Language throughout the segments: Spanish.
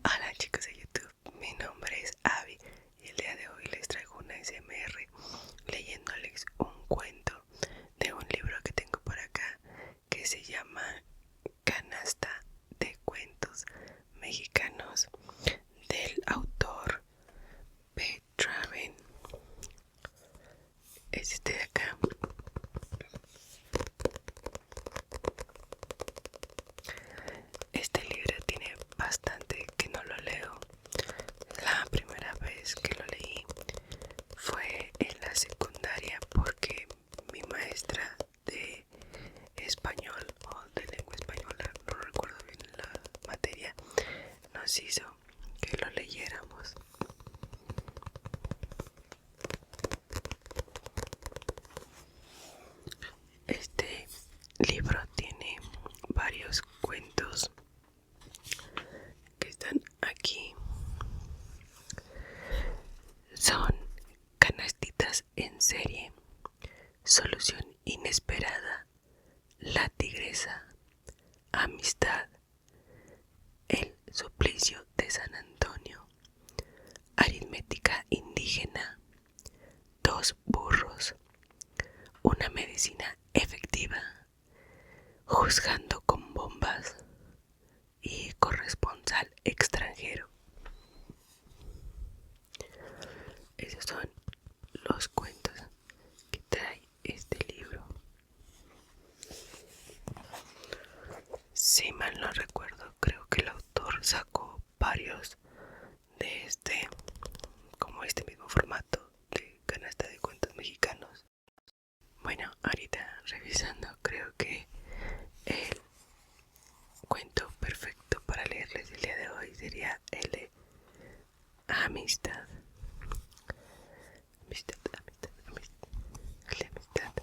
Hola chicos de YouTube, mi nombre es Abby y el día de hoy les traigo una SMR leyéndoles un cuento de un libro que tengo por acá que se llama Canasta de Cuentos Mexicanos del autor P. Traven. Es este de acá. Este libro tiene bastante que no lo leo. La primera vez que lo leí fue en la secundaria porque mi maestra de español o de lengua española, no recuerdo bien la materia, nos hizo que lo leyéramos. Este libro tiene varios cuentos que están aquí. Son Canastitas en serie, Solución inesperada, La tigresa, Amistad, El suplicio de San Antonio, Aritmética indígena, Dos burros, Una medicina efectiva, Juzgando con bombas y Corresponsal extranjero. Esos son los cuentos que trae este libro. Si mal no recuerdo, creo que el autor sacó varios de como este mismo formato de canasta de cuentos mexicanos. Bueno, ahorita revisando, creo que el cuento perfecto para leerles el día de hoy sería el de Amistad. Amistad, amistad, amistad. El de Amistad.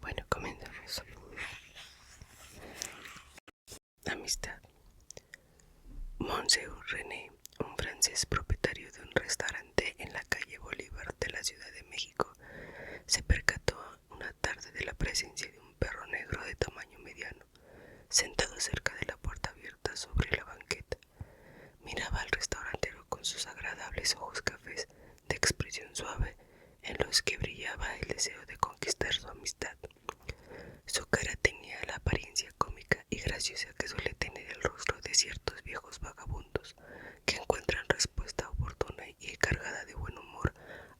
Bueno, comenzamos. Amistad. Monsieur René, un francés propietario de un restaurante en la calle Bolívar de la Ciudad de México, se percató una tarde de la presencia de un perro negro de tamaño mediano, sentado cerca de la puerta abierta sobre la banqueta. Miraba al restaurantero con sus agradables ojos cafés de expresión suave, en los que brillaba el deseo de conquistar su amistad. Su cara tenía la apariencia cómica y graciosa que suele tener el rostro de ciertos viejos vagabundos que encuentran respuesta oportuna y cargada de buen humor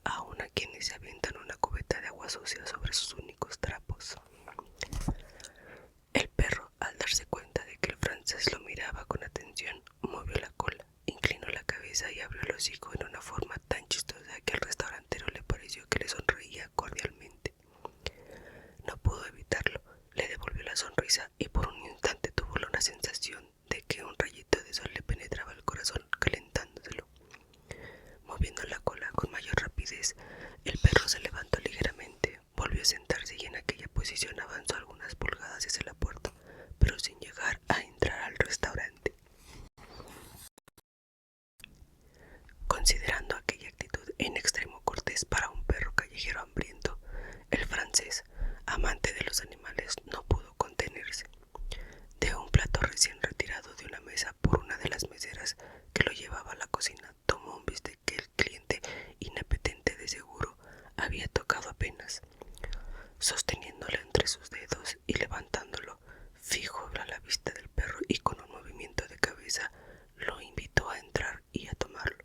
aun a quienes se avientan una cubeta de agua sucia sobre sus únicos trapos. El perro, al darse cuenta de que el francés lo miraba con atención, movió la cola, inclinó la cabeza y abrió el hocico en una forma tan chistosa que al restaurantero le pareció que le sonreía cordialmente. No pudo evitarlo, le devolvió la sonrisa y por un instante tuvo una sensación de que un rayito de sol le penetraba el corazón, calentándoselo. Moviendo la cola con mayor rapidez, el perro se levantó ligeramente, volvió a sentarse y en aquella posición avanzó algunas pulgadas hacia la puerta, pero sin llegar a entrar al restaurante. Considerando aquella actitud en extremo cortés para un perro callejero hambriento, el francés, amante de los animales, no pudo contenerse. De un plato recién retirado de una mesa por una de las meseras que lo llevaba a la cocina, tomó un bistec que el cliente, inapetente de seguro, había tocado apenas. Sosteniéndolo entre sus dedos y levantándolo fijo a la vista del perro y con un movimiento de cabeza lo invitó a entrar y a tomarlo.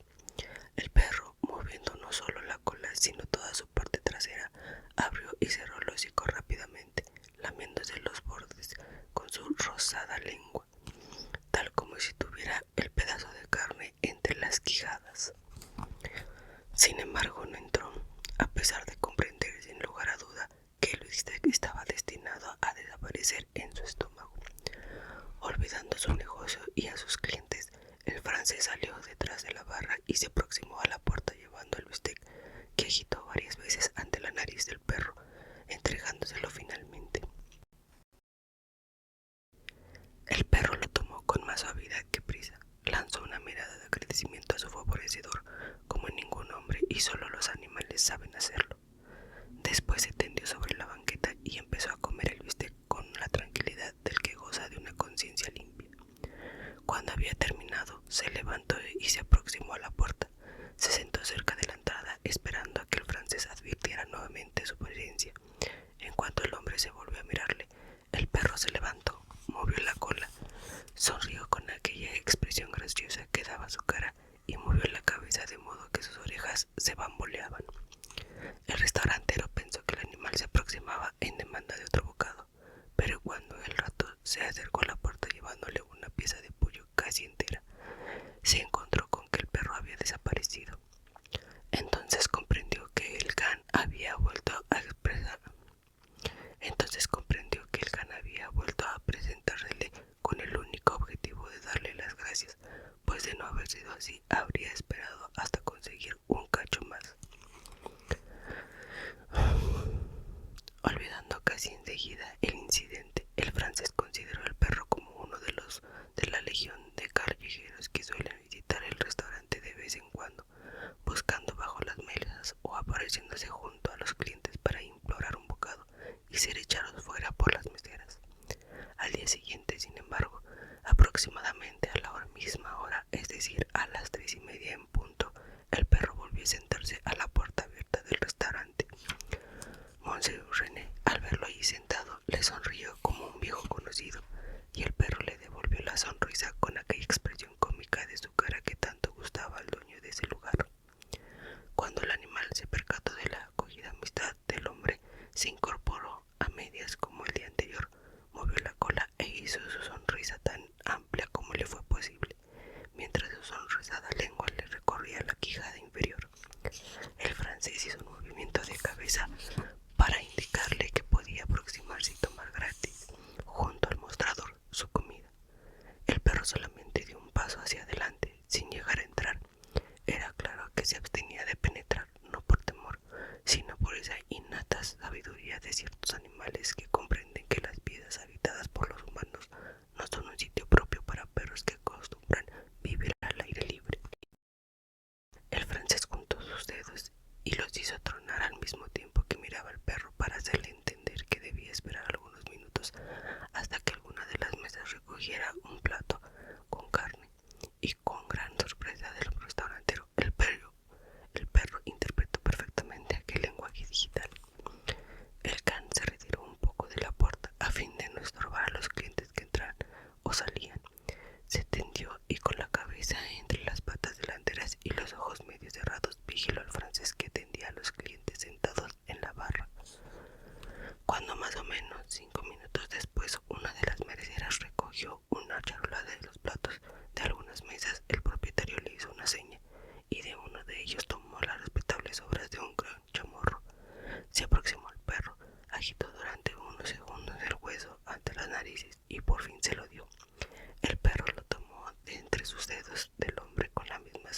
El perro, moviendo no solo la cola sino toda su parte trasera, abrió y cerró el hocico rápidamente, lamiéndose los bordes con su rosada lengua, tal como si tuviera el pedazo de carne entre las quijadas. Sin embargo, no entró, a pesar de comprender sin lugar a duda que el bistec estaba destinado a desaparecer en su estómago. Olvidando su negocio y a sus clientes, el francés salió detrás de la barra y se aproximó a la puerta llevando el bistec, que agitó varias veces ante la nariz del perro, entregándoselo finalmente. El perro lo tomó con más suavidad que prisa, lanzó una mirada de agradecimiento a su favorecedor como ningún hombre y solo los animales saben hacerlo. Después se tendió sobre la banqueta y empezó a comer el Cuando había terminado, se levantó y se aproximó a la puerta. Se sentó cerca de la entrada, esperando a que el francés advirtiera nuevamente su presencia. En cuanto el hombre se volvió a mirarle, el perro se levantó, movió la cola, sonrió con aquella expresión graciosa que daba su cara y movió la cabeza de modo que sus orejas se bamboleaban. El restaurantero pensó que el animal se aproximaba en demanda de otro bocado, pero cuando el rato se acercó a la puerta llevándole una pieza de pollo casi entera, se encontró con que el perro había desaparecido. Entonces comprendió que el can había vuelto a presentársele con el único objetivo de darle las gracias, pues de no haber sido así habría esperado hasta conseguir un cacho más. Olvidando casi enseguida el incidente, el francés consideró al perro como uno de los de la legión de callejeros que suelen visitar el restaurante de vez en cuando, buscando bajo las mesas o apareciéndose junto a los clientes para implorar un bocado y ser echados fuera por las meseras. Al día siguiente, sin embargo, aproximadamente a la misma hora, es decir, a las 3:30 en punto, el perro volvió a sentarse a la puerta abierta del restaurante. Monsieur René, al verlo allí sentado, le sonrió como un viejo conocido, y el perro le devolvió la sonrisa con aquella expresión cómica de su cara que tanto gustaba al dueño de ese lugar. Cuando el animal se percató de la acogida amistad del hombre, se incorporó a medias como el día anterior, movió la cola e hizo su sonrisa tan amplia como le fue posible, mientras su sonrosada lengua le recorría la quijada inferior. El francés hizo un movimiento de cabeza para indicarle que podía aproximarse y tomar gratis, junto al mostrador, su comida. El perro solamente dio un paso hacia adelante, sin llegar a entrar. Era claro que se abstenía de penetrar, no por temor, sino por esa innata sabiduría de ciertos animales que comprenden que las vidas habitadas por los humanos no son un sitio propio para perros que acostumbran vivir al aire libre. El francés juntó sus dedos y los hizo tronar al mismo tiempo que miraba al perro para hacerle entender que debía esperar algunos minutos hasta que alguna de las mesas recogiera un plato con carne, y con gran sorpresa del restaurantero, el perro interpretó perfectamente aquel lenguaje digital. El can se retiró un poco de la puerta a fin de no estorbar a los clientes que entraran o salían. Se tendió y con la cabeza entre las patas delanteras y los ojos medio cerrados vigiló al francés que atendía a los clientes sentados en la barra. Cuando más o menos 5 minutos después una de las meseras recogió una charolada de los platos de algunas mesas, el propietario le hizo una seña y de uno de ellos tomó las respetables sobras de un gran chamorro. Se aproximó al perro, agitó durante unos segundos el hueso ante las narices y por fin se lo dio. El perro lo tomó de entre sus dedos del hombre con la misma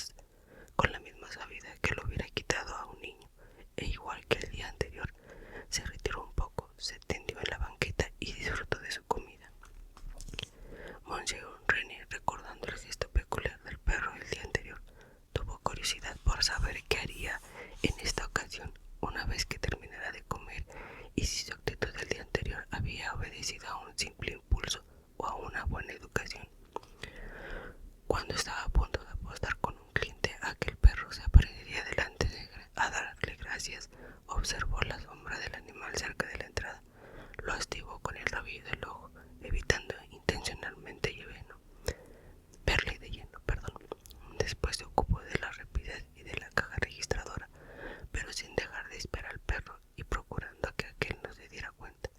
suavidad que lo hubiera quitado a un niño, e igual que el día anterior, se retiró un poco, se tendió en la banqueta y disfrutó de su comida. Monsieur René, recordando el gesto peculiar del perro el día anterior, tuvo curiosidad por saber qué haría en esta ocasión una vez que terminara de comer y si su actitud del día anterior había obedecido a un simple impulso o a una buena educación. Cuando estaba a punto de apostar con un cliente a que el perro se aparecería delante a darle gracias, observó la sombra del animal cerca de la entrada. Lo estivó con el rabillo del ojo, evitando intencionalmente verle de lleno. Después se ocupó de la rapidez y de la caja registradora, pero sin dejar de esperar al perro y procurando que aquel no se diera cuenta,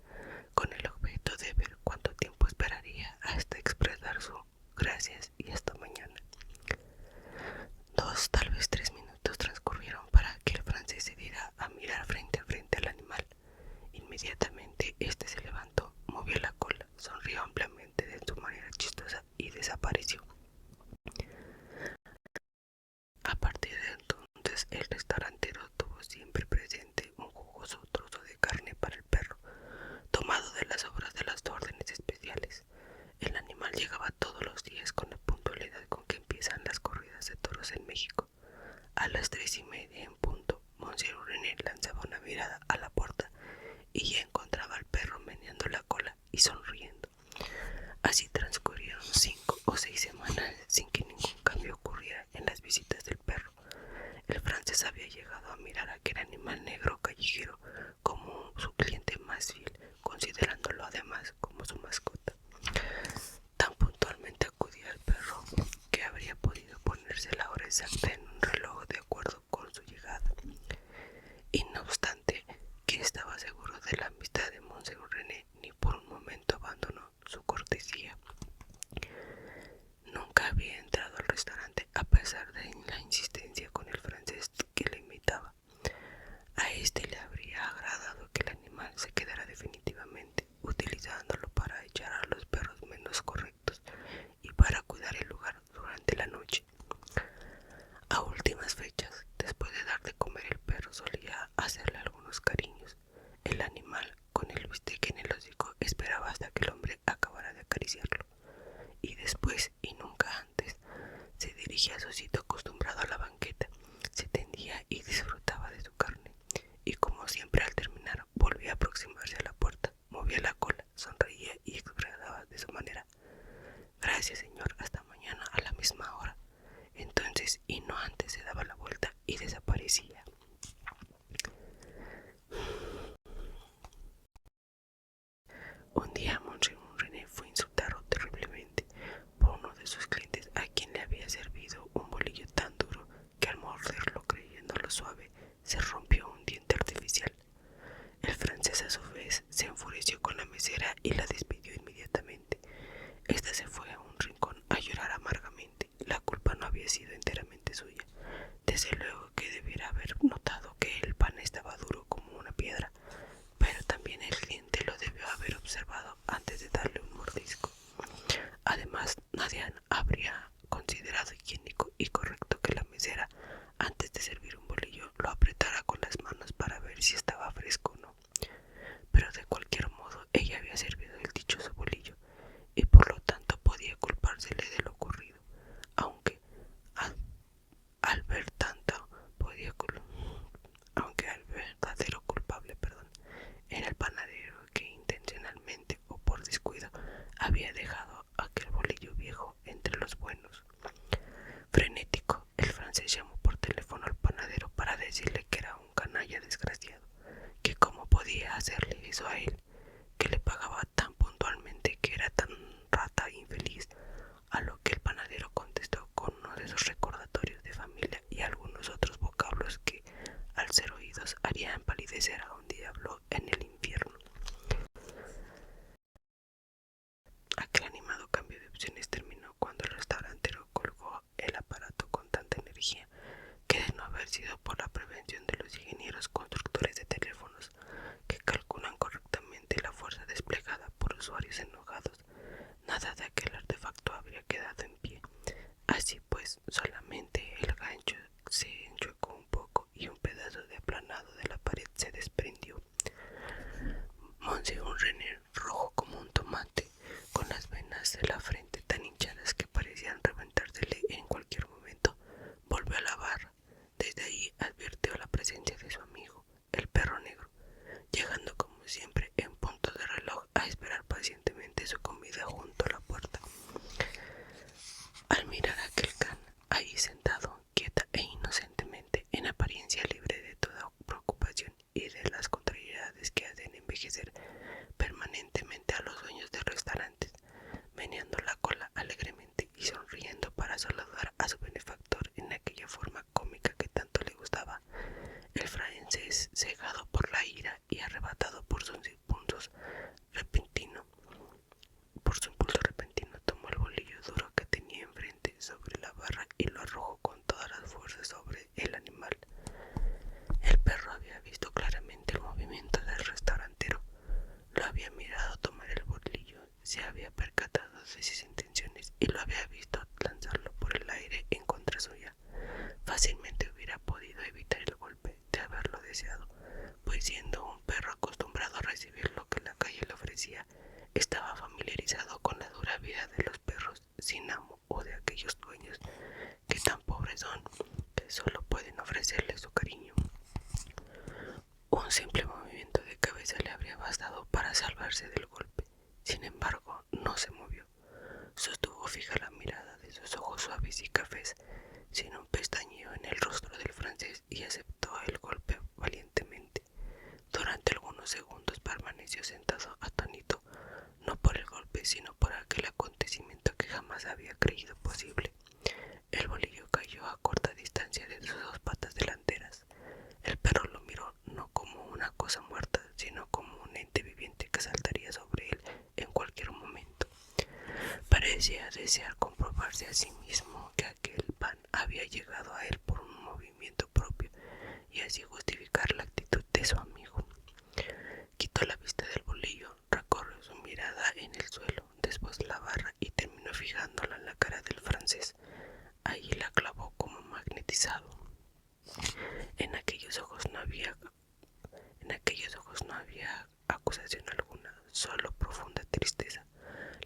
con el objeto de ver cuánto tiempo esperaría hasta expresar su gracias y hasta mañana. 2, tal vez 3 minutos transcurrieron para que el francés se diera a mirar frente a frente al animal. Inmediatamente este se levantó, movió la cola, sonrió ampliamente de su manera chistosa y desapareció. A partir de entonces el restaurantero tuvo siempre presente un jugoso trozo de carne para el perro, tomado de las sobras de las órdenes especiales. El animal llegaba todos los días con la puntualidad con que empiezan las corridas de toros en México. A las 3:30 en punto, Monsieur René lanzaba una mirada a la puerta y ya encontraba al perro meneando la cola y sonriendo. Así transcurrieron 5 o 6 semanas. Y no obstante que estaba seguro de la amistad de Monseñor René, ni por un momento abandonó su cortesía. Nunca había entrado al restaurante a pesar de la insistencia con el francés que le invitaba. A este le habría agradado que el animal se quedara definitivamente, utilizándolo para echar a los perros menos correctos y para cuidar el lugar durante la noche. A últimas fechas, después de dar de comer, el perro solía hacerle algunos cariños. El animal, con el bistec en el hocico, esperaba hasta que el hombre acabara de acariciarlo, y después, y nunca antes, se dirigía a su sitio acostumbrado a la banqueta, se tendía y disfrutaba de su carne, y como siempre al terminar volvía a aproximarse a la puerta, movía la cola, sonreía y expresaba de su manera: gracias, señor, hasta mañana a la misma hora. Entonces, y no antes, se daba la vuelta y desaparecía. Un día Monseñor René fue insultado terriblemente por uno de sus clientes, a quien le había servido un bolillo tan duro que al morderlo, creyéndolo suave, se rompió un diente artificial. El francés, a su vez, se enfureció con la mesera y la despidió inmediatamente. Esta se fue a un rincón a llorar amargamente. La culpa no había sido enteramente suya. Desde luego que debiera haber notado que el pan estaba duro como una piedra, pero también el cliente lo debió haber observado antes de darle un mordisco. Además, nadie habría considerado higiénico y correcto que la mesera, antes de servir un bolillo, lo apretara con las manos para ver si estaba fresco o no. Pero de cualquier modo, ella había servido el dichoso bolillo, y por lo tanto podía culpársele de lo ocurrido, aunque al ver tanto podía aunque el verdadero culpable, era el panadero, que intencionalmente o por descuido había dejado aquel bolillo viejo entre los buenos. Frenético, el francés llamó por teléfono al panadero para decirle que era un canalla desgraciado, que cómo podía hacerle eso a él, que le pagaba tan puntualmente, que era tan rata infeliz. A lo que el panadero contestó con uno de esos recordatorios de familia y algunos otros vocablos que, al ser oídos, harían palidecer a un diablo en el infierno. Aquel animado cambio de opciones terminó cuando el restaurantero colgó el aparato con tanta energía que, de no haber sido por la prevención de los ingenieros constructores de teléfonos, que calculan correctamente la fuerza desplegada por usuarios enojados, nada de aquel artefacto habría quedado en pie. Así pues, solamente el gancho se enchuecó un poco y un pedazo de aplanado de la pared se desprendió. Monseñor René, rojo como un tomate, con las venas de la frente tan hinchadas que parecían reventársele en cualquier momento, volvió a la barra. Desde ahí advirtió la presencia de su amigo, el perro negro, llegando como siempre en punto de reloj a esperar pacientemente su comida junto a la puerta. Al mirar a aquel can, ahí sentado, quieta e inocentemente, en apariencia libre de toda preocupación y de las contrariedades que hacen envejecer permanentemente a los dueños de restaurantes, meneando la cola alegremente y sonriendo para saludar a su benefactor en aquella forma cómica que tanto le gustaba, el francés, cegado por la ira y arrebatado por su impulso repentino, tomó el bolillo duro que tenía enfrente sobre la barra y lo arrojó con todas las fuerzas sobre el animal. El perro había visto claramente el movimiento del restaurantero, lo había mirado tomar el bolillo, se había percatado de sus intenciones y lo había visto lanzarlo por el aire en contra suya. Fácilmente hubiera podido evitar el golpe de haberlo deseado, pues siendo un perro acostumbrado a recibir lo que la calle le ofrecía, estaba familiarizado con la dura vida de los perros sin amo o de aquellos dueños que tan pobres son, que solo pueden ofrecerle su cariño. Un simple movimiento de cabeza le habría bastado para salvarse del golpe. Sin embargo, no se movió. Sostuvo fija la mirada de sus ojos suaves y cafés, sin un pestañeo en el rostro del francés, y aceptó el golpe valientemente. Durante algunos segundos permaneció sentado atónito, no por el golpe, sino por aquel acontecimiento que jamás había creído posible. El bolillo cayó a corta distancia de sus dos patas delanteras. El perro lo miró desear comprobarse a sí mismo que aquel pan había llegado a él por un movimiento propio y así justificar la actitud de su amigo. Quitó la vista del bolillo, recorrió su mirada en el suelo, después la barra y terminó fijándola en la cara del francés. Allí la clavó como magnetizado. En aquellos ojos no había acusación alguna, solo profunda tristeza.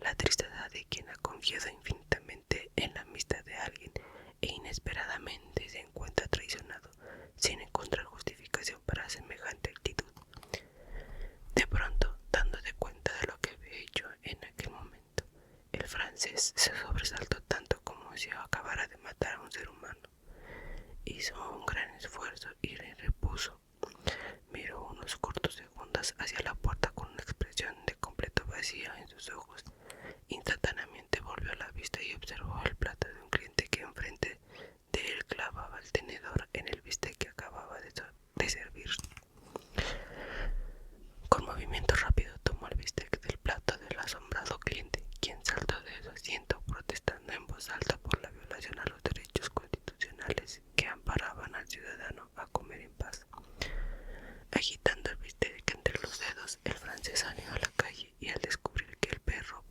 La tristeza de quien ha confiado infinitamente en la amistad de alguien e inesperadamente se encuentra traicionado sin encontrar justificación para semejante actitud. De pronto, dándose cuenta de lo que había hecho en aquel momento, el francés se sobresaltó tanto como si acabara de matar a un ser humano. Hizo un gran esfuerzo y repuso. Miró unos cortos segundos hacia la puerta con una expresión de completo vacío en sus ojos. Instantáneamente volvió la vista y observó el plato de un cliente que enfrente de él clavaba el tenedor en el bistec que acababa de servir. Con movimiento rápido tomó el bistec del plato del asombrado cliente, quien saltó de su asiento protestando en voz alta por la violación a los derechos constitucionales que amparaban al ciudadano a comer en paz. Agitando el bistec entre los dedos, el francés salió a la calle y al descubrir que el perro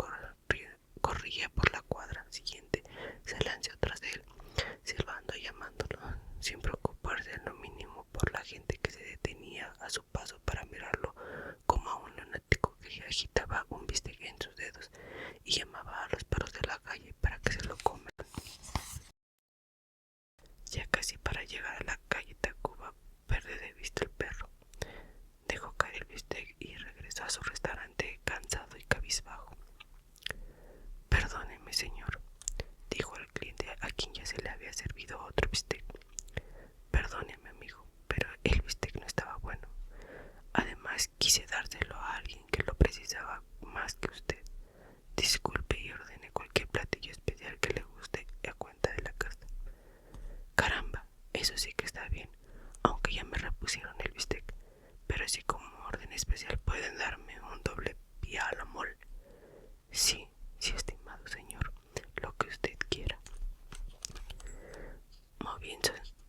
corría por la cuadra siguiente, se lanzó tras de él, silbando y llamándolo, sin preocuparse en lo mínimo por la gente que se detenía a su paso para mirarlo como a un lunático que agitaba un bistec en sus dedos y llamaba a los perros de la calle para que se lo coman. Ya casi para llegar a la calle Tacuba, perdió de vista el perro. Dejó caer el bistec y regresó a su restaurante cansado y cabizbajo. «Perdóneme, señor», dijo al cliente a quien ya se le había servido otro bistec. «Perdóneme, amigo, pero el bistec no estaba bueno. Además, quise dárselo a alguien que lo precisaba más que usted. Disculpe y ordene cualquier platillo especial que le guste a cuenta de la casa». «Caramba, eso sí que está bien, aunque ya me repusieron el bistec. Pero si como orden especial pueden darme un doble pie a la mole». «Sí, sí, estimado señor, lo que usted quiera».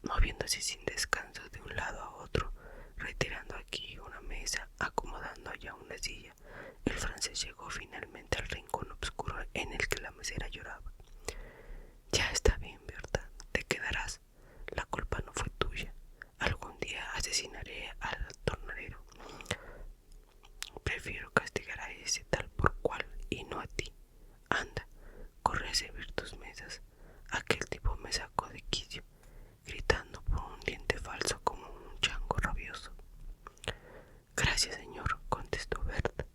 Moviéndose sin descanso de un lado a otro, retirando aquí una mesa, acomodando allá una silla, el francés llegó finalmente al rincón oscuro en el que la mesera lloraba. «Ya está bien, Berta, te quedarás. La culpa no fue tuya. Algún día asesinaré al tornadero. Prefiero castigar a ese tal por cual y no a ti. Anda, corre a servir tus mesas. Aquel tipo me sacó de quicio, gritando por un diente falso como un chango rabioso». «Gracias, señor», contestó Berta,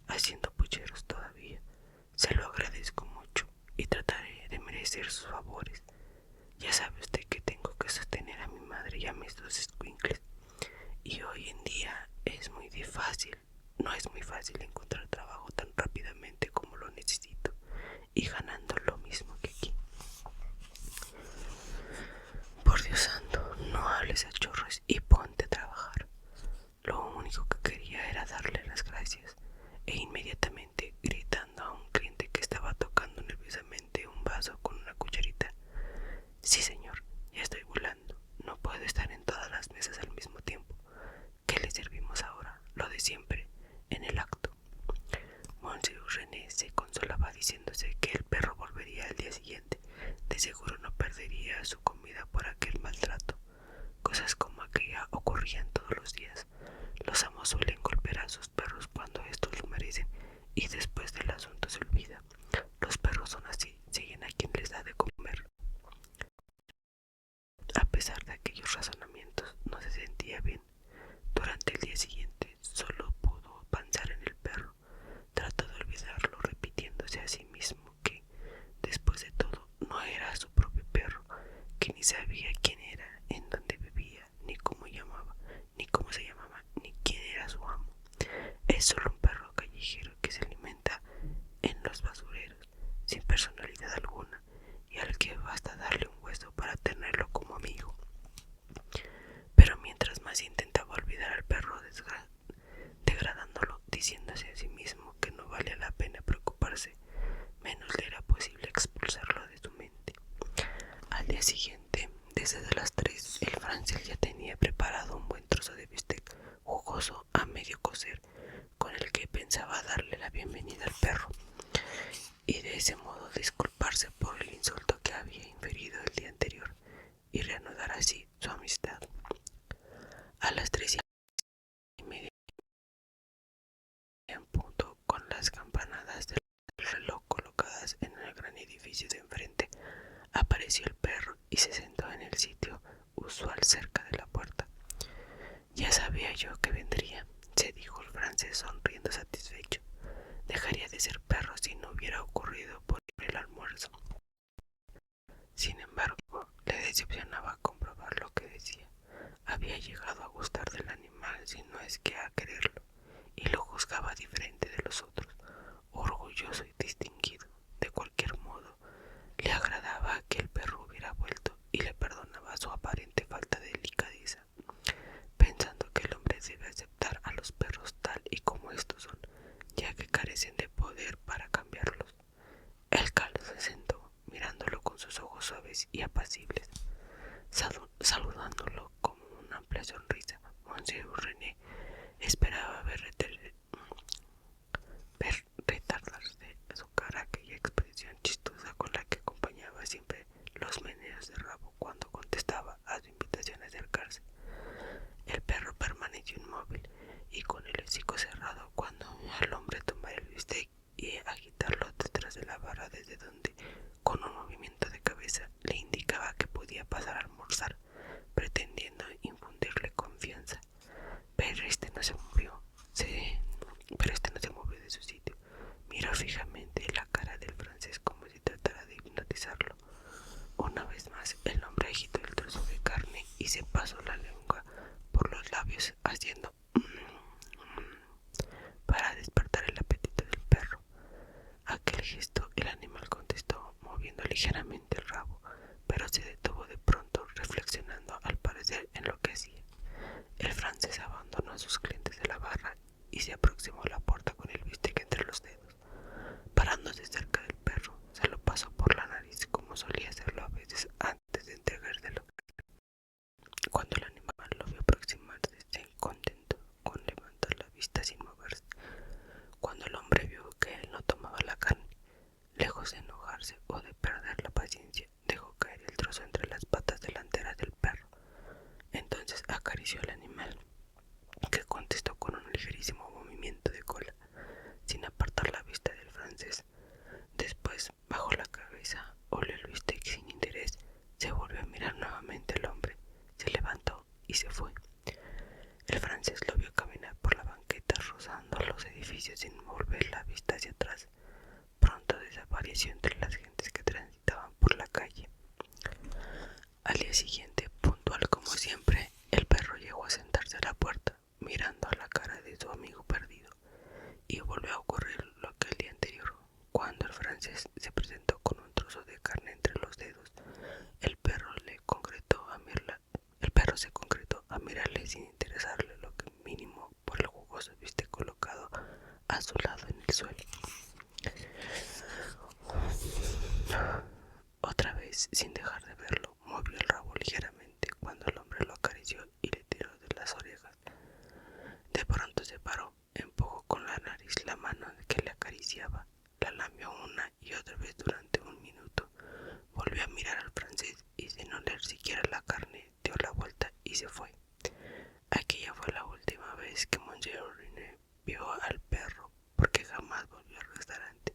haciendo pucheros todavía. «Se lo agradezco mucho y trataré de merecer sus favores. Ya sabe usted que tengo que sostener a mi madre y a mis dos escuincles, y hoy en día no es muy fácil encontrar trabajo tan rápidamente como lo necesito y ganando lo mismo que aquí. Por Dios santo, no hables a chorros y ponte a trabajar». Lo único que quería era darle las gracias e inmediatamente, gritando a un cliente que estaba tocando nerviosamente un vaso con una cucharita: «Sí, señor, ya estoy volando. No puedo estar en todas las mesas al mismo tiempo. ¿Qué le servimos ahora? Lo de siempre, en el acto». Monsieur René se consolaba diciéndose que el perro volvería al día siguiente. De seguro no perdería su comida por aquel maltrato. Cosas como aquella ocurrían todos los días. Los amos suelen golpear a sus perros cuando estos lo merecen y después del asunto se olvida. Los perros son así, siguen a quien les da de comer. A pesar de aquellos razonamientos, no se sentía bien. Durante el día siguiente solo pudo pensar en el perro. Trató de olvidarlo, repitiéndose a sí mismo que, después de todo, no era su propio perro, que ni sabía quién era, en dónde vivía, ni cómo se llamaba, ni quién era su amo. Es solo un perro callejero que se alimenta en los basureros, sin personalidad alguna, y al que basta darle un hueso para tenerlo como amigo. Pero mientras más intentaba olvidar al perro, degradándolo, diciéndose a sí mismo que no valía la pena preocuparse, menos le era posible expulsarlo día siguiente, desde las 3, el francés ya tenía preparado un buen trozo de bistec jugoso a medio cocer, con el que pensaba darle la bienvenida al perro, y de ese modo disculparse por el insulto que había inferido el día anterior, y reanudar así su amistad. A las 3:30 en punto, con las campanadas del reloj colocadas en el gran edificio de enfrente, apareció el perro y se sentó en el sitio usual cerca de la puerta. Ya sabía yo que vendría, se dijo el francés sonriendo satisfecho. Dejaría de ser perro si no hubiera ocurrido por el almuerzo. Sin embargo, le decepcionaba comprobar lo que decía. Había llegado a gustar del animal, si no es que a quererlo, y lo juzgaba diferente de los otros, orgulloso y distinguido. De cualquier modo, le agradaba que el perro hubiera vuelto y le perdonaba su aparente falta de delicadeza, pensando que el hombre debe aceptar a los perros tal y como estos son, ya que carecen de poder para cambiarlos. El calvo se sentó, mirándolo con sus ojos suaves y apacibles, saludándolo con una amplia sonrisa. Monsieur René esperaba ver retardarse su cara aquella expresión chistosa con la que acompañaba siempre los meneos de rabo cuando contestaba a su invitación a acercarse. El perro permaneció inmóvil y con el hocico cerrado cuando al hombre tomar el bistec y agitarlo detrás de la barra, desde donde, con un movimiento de cabeza, le indicaba que podía pasar a almorzar, pretendiendo infundirle confianza. Pero este no se movió de su sitio. Miró fijamente la cara del francés como si tratara de hipnotizarlo. Una vez más, el hombre agitó el trozo de carne y se pasó la lengua por los labios, haciendo para despertar el apetito del perro. A aquel gesto, el animal contestó, moviendo ligeramente el rabo, pero se detuvo de pronto, reflexionando al parecer en lo que hacía. El francés abandonó a sus clientes de la barra y se aproximó a la puerta con el bistec entre los dedos. Parándose cerca del perro, se lo pasó por la nariz como solía hacerlo a veces antes de entregárselo. Cuando el animal lo vio aproximarse, se contentó con levantar la vista sin moverse. Cuando el hombre vio que él no tomaba la carne, lejos de enojarse o de perder la paciencia, dejó caer el trozo entre las patas delanteras del perro. Entonces acarició al animal, que contestó con un ligerísimo movimiento de cola, sin apartar la vista del francés. Después bajó la cabeza, olió el bistec sin interés, se volvió a mirar nuevamente al hombre, se levantó y se fue. El francés lo vio caminar por la banqueta rozando los edificios sin volver la vista hacia atrás. Pronto desapareció entre las gentes que transitaban por la calle. Al día siguiente, puntual como siempre, el perro llegó a sentarse a la puerta, mirando a la cara de su amigo perdido, y volvió a ocurrir lo que el día anterior. Cuando el francés se presentó con un trozo de carne entre los dedos, el perro se concretó a mirarle sin interesarle lo que mínimo por el jugoso bistec colocado a su lado en el suelo. Otra vez, sin dejar de verlo, movió el rabo ligeramente cuando el hombre lo acarició y le tiró de las orejas. De pronto se paró, empujó con la nariz la mano que le acariciaba, la lamió una y otra vez durante un minuto, volvió a mirar al francés y sin oler siquiera la carne dio la vuelta y se fue. Aquella fue la última vez que Monsieur René vio al perro, porque jamás volvió al restaurante,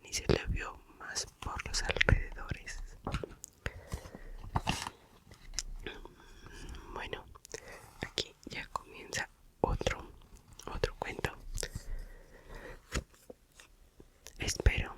ni se le vio más por los alrededores. Bueno, aquí ya comienza otro cuento. Espero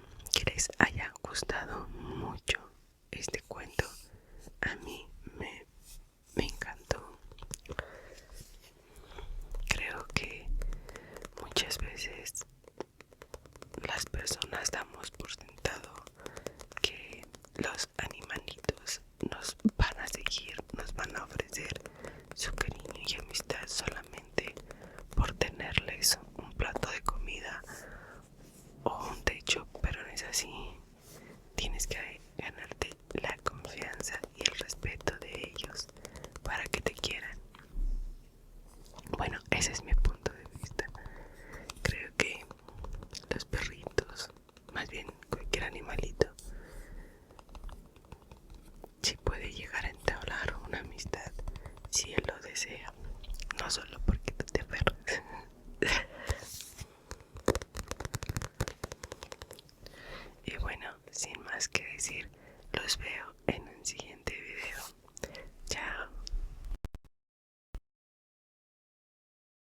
sin más que decir, los veo en el siguiente video.